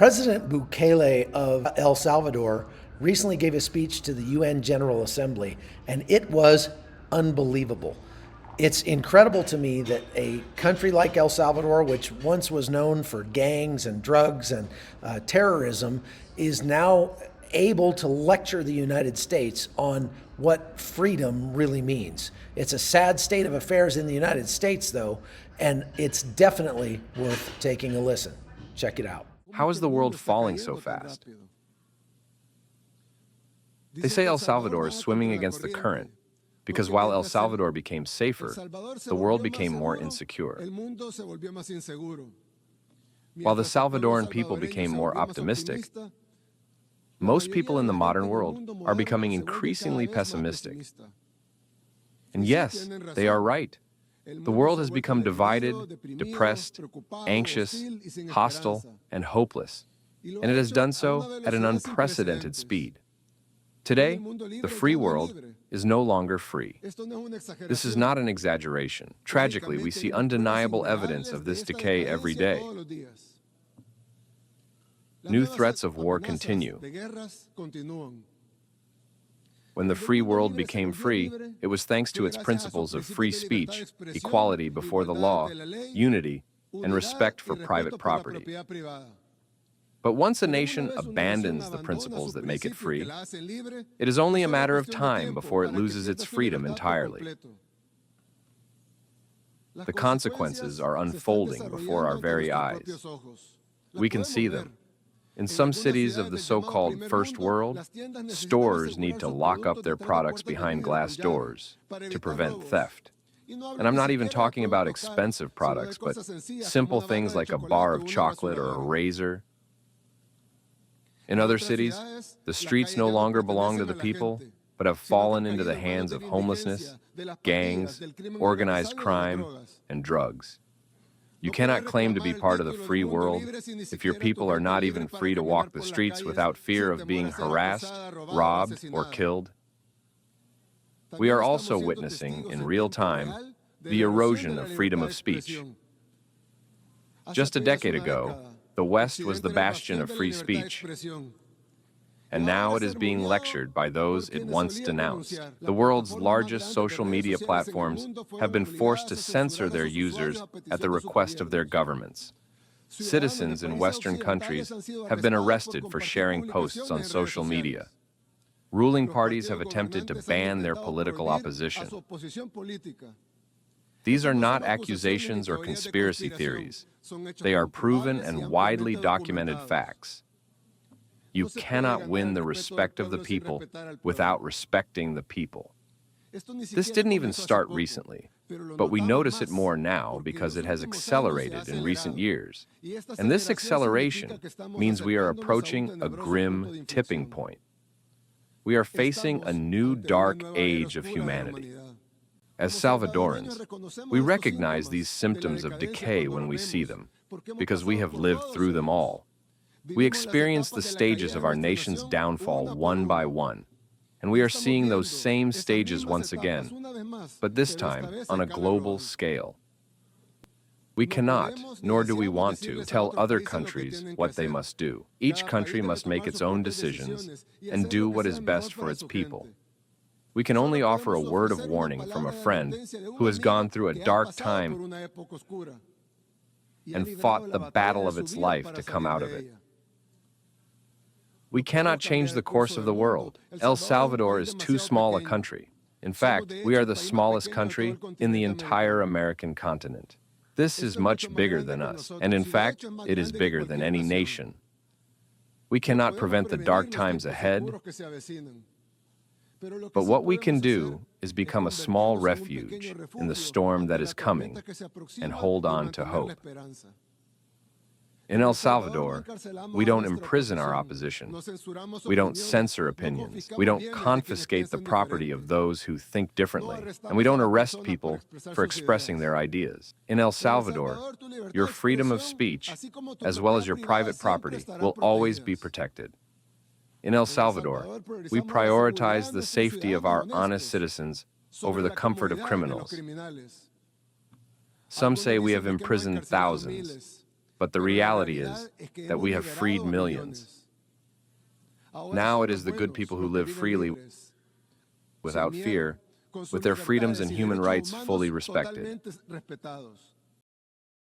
President Bukele of El Salvador recently gave a speech to the UN General Assembly, and it was unbelievable. It's incredible to me that a country like El Salvador, which once was known for gangs and drugs and terrorism, is now able to lecture the United States on what freedom really means. It's a sad state of affairs in the United States, though, and it's definitely worth taking a listen. Check it out. How is the world falling so fast? They say El Salvador is swimming against the current because while El Salvador became safer, the world became more insecure. While the Salvadoran people became more optimistic, most people in the modern world are becoming increasingly pessimistic. And yes, they are right. The world has become divided, depressed, anxious, hostile, and hopeless, and it has done so at an unprecedented speed. Today, the free world is no longer free. This is not an exaggeration. Tragically, we see undeniable evidence of this decay every day. New threats of war continue. When the free world became free, it was thanks to its principles of free speech, equality before the law, unity, and respect for private property. But once a nation abandons the principles that make it free, it is only a matter of time before it loses its freedom entirely. The consequences are unfolding before our very eyes. We can see them. In some cities of the so-called First World, stores need to lock up their products behind glass doors to prevent theft. And I'm not even talking about expensive products, but simple things like a bar of chocolate or a razor. In other cities, the streets no longer belong to the people, but have fallen into the hands of homelessness, gangs, organized crime, and drugs. You cannot claim to be part of the free world if your people are not even free to walk the streets without fear of being harassed, robbed, or killed. We are also witnessing, in real time, the erosion of freedom of speech. Just a decade ago, the West was the bastion of free speech, and now it is being lectured by those it once denounced. The world's largest social media platforms have been forced to censor their users at the request of their governments. Citizens in Western countries have been arrested for sharing posts on social media. Ruling parties have attempted to ban their political opposition. These are not accusations or conspiracy theories. They are proven and widely documented facts. You cannot win the respect of the people without respecting the people. This didn't even start recently, but we notice it more now because it has accelerated in recent years. And this acceleration means we are approaching a grim tipping point. We are facing a new dark age of humanity. As Salvadorans, we recognize these symptoms of decay when we see them, because we have lived through them all. We experience the stages of our nation's downfall one by one, and we are seeing those same stages once again, but this time on a global scale. We cannot, nor do we want to, tell other countries what they must do. Each country must make its own decisions and do what is best for its people. We can only offer a word of warning from a friend who has gone through a dark time and fought the battle of its life to come out of it. We cannot change the course of the world. El Salvador is too small a country. In fact, we are the smallest country in the entire American continent. This is much bigger than us, and in fact, it is bigger than any nation. We cannot prevent the dark times ahead, but what we can do is become a small refuge in the storm that is coming and hold on to hope. In El Salvador, we don't imprison our opposition. We don't censor opinions. We don't confiscate the property of those who think differently. And we don't arrest people for expressing their ideas. In El Salvador, your freedom of speech, as well as your private property, will always be protected. In El Salvador, we prioritize the safety of our honest citizens over the comfort of criminals. Some say we have imprisoned thousands. But the reality is that we have freed millions. Now it is the good people who live freely without fear, with their freedoms and human rights fully respected.